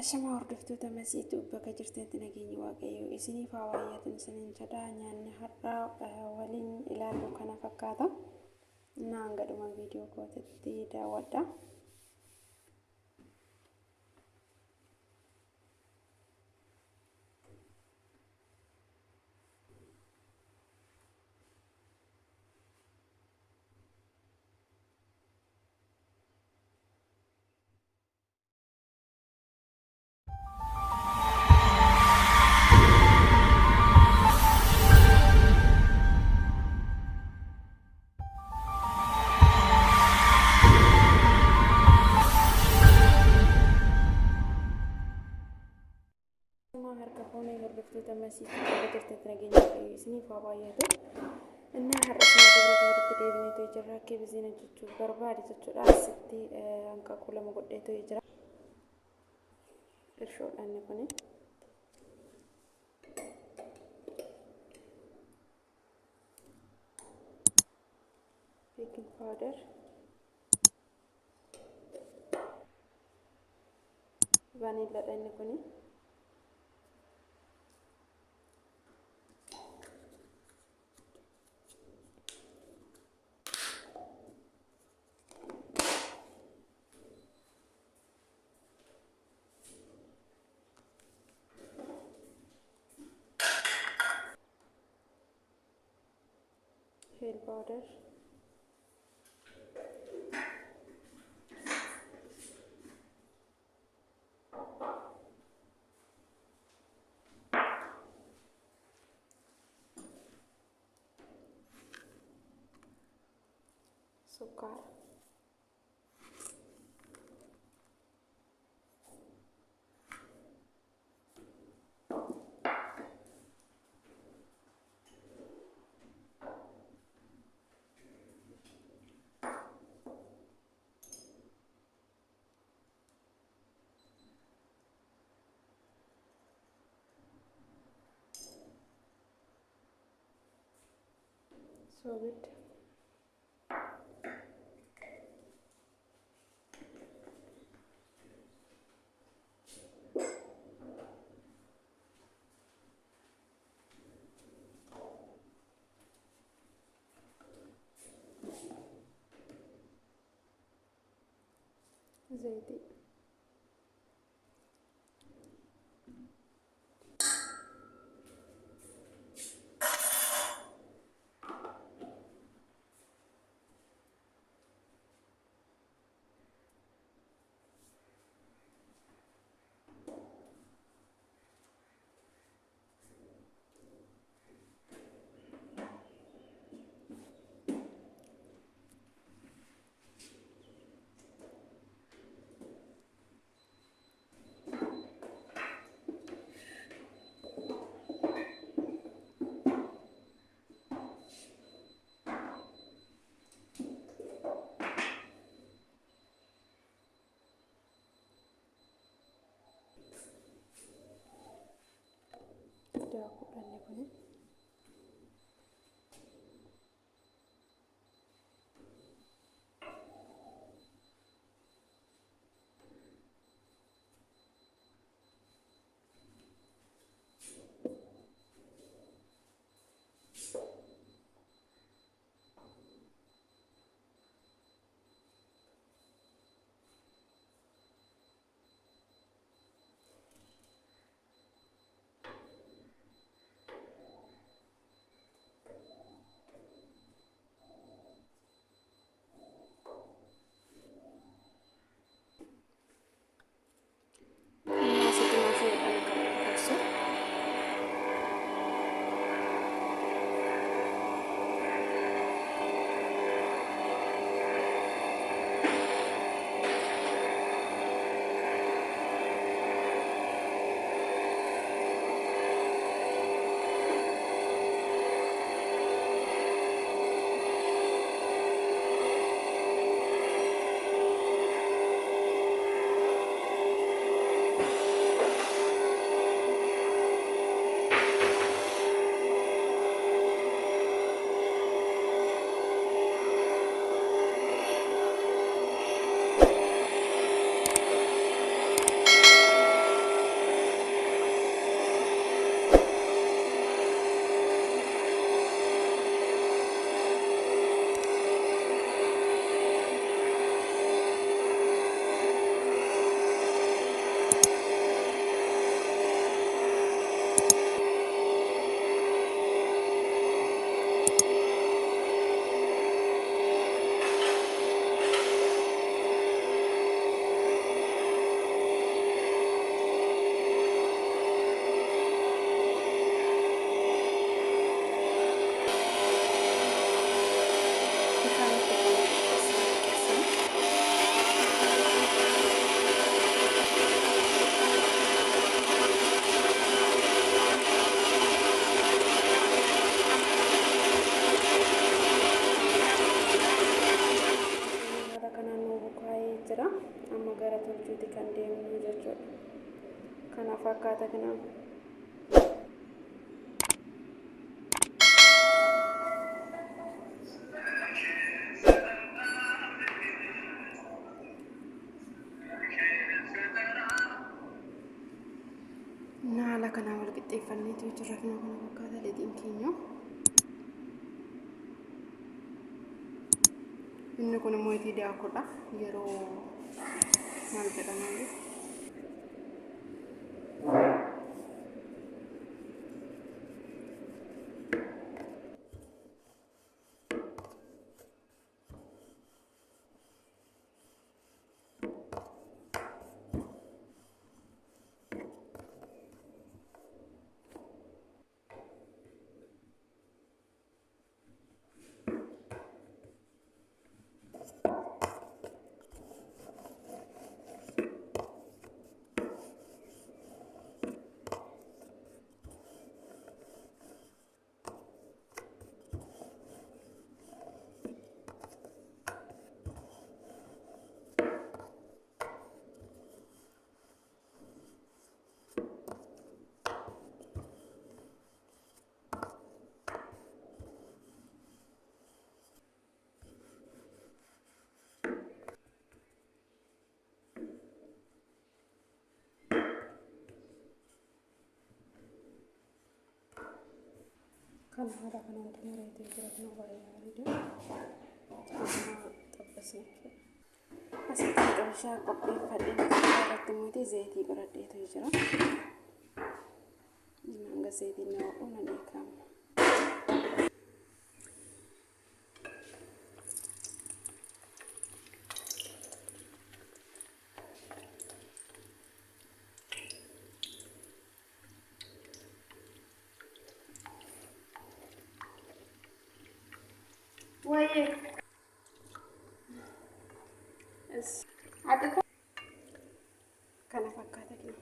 Ashama hordoftoota masiitu bakka jirtanitti nageenyi waaqayyo isiniif haa baay'atu isiniin jedha. Nyaanni har'aa waliin ilaallu kana fakkaata. Naan gadhuma viidiyoo kootitti daawwadha. Harka foonii hordoftoota masiitu bakka jirtanitti nageenyi waaqayyo isiniif haa baay'atu. Innaa har'a walitti deebineetu jira. Akka bisiin hojjechuuf barbaade jechuudha. Asitti hanqaaquu lama godheetu jira. Irshoodhaan kuni. Baking powder. Vaniiladhaan kuni. Hair powder, sukar, solid, zaiti, daakuudhaan kuni. fakkaata kana. Haala kanaa wal qixxeeffanneetu jira kana fakkaata leexiin keenya. Inni kun immoo itti daakuudha yeroo maal jedhamu kan haala kana waliin mareetee jira kana baay'ee xabbasee asitti qorshaa qopheeffadhee irratti muutii zayitii godhadheetu jira. Hanga zayitiin na waquu na beekama. Wait. Yes. Ada kana fakkaata kina.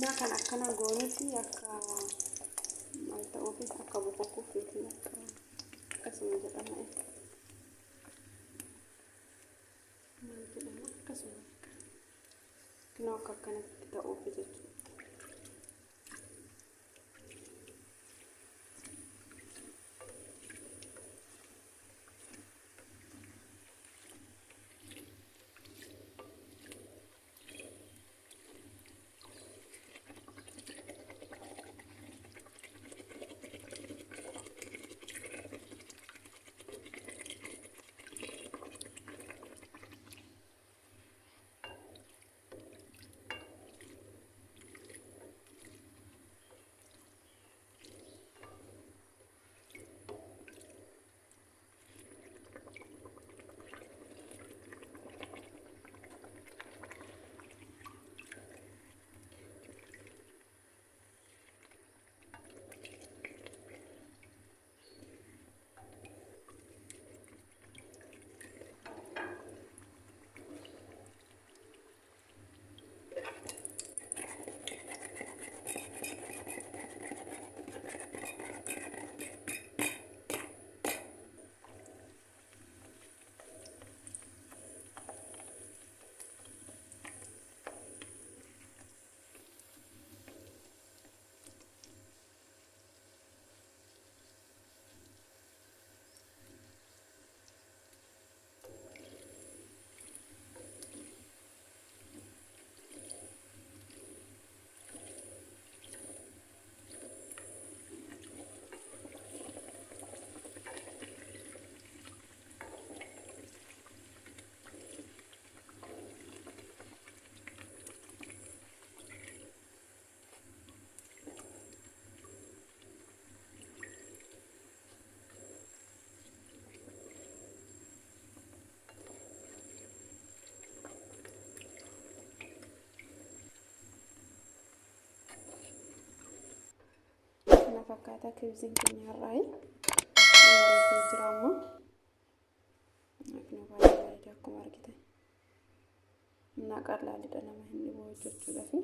Nah kan akkana goonuti akka maal ta'uufis akka boqoquufiiti akkasuma jedhama maal jedhama akkasuma kinoo akka akkanatti ta'uufi jechuudha. fakkaata kibziin keenya irraa jira ammoo akkuma baay'ee akkuma argitan naqallaalidha nama hin dhibu jechuudha fi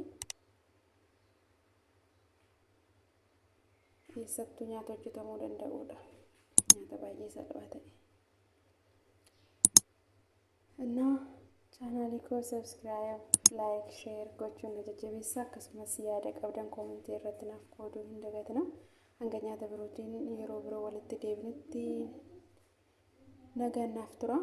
keessattuu nyaata hojjetamuu danda'udha. Nyaata baay'ee salphaa ta'e. እና ቻናሌ ኮ ሰብስክራይብ ላይክ ሼር gochuun na jajjabeessaa akkasumas yaada qabdan koomentii irratti naaf qooduu hin dagatinaa. Hanga nyaata birootiin yeroo biroo walitti deebinutti nagaan naaf tura.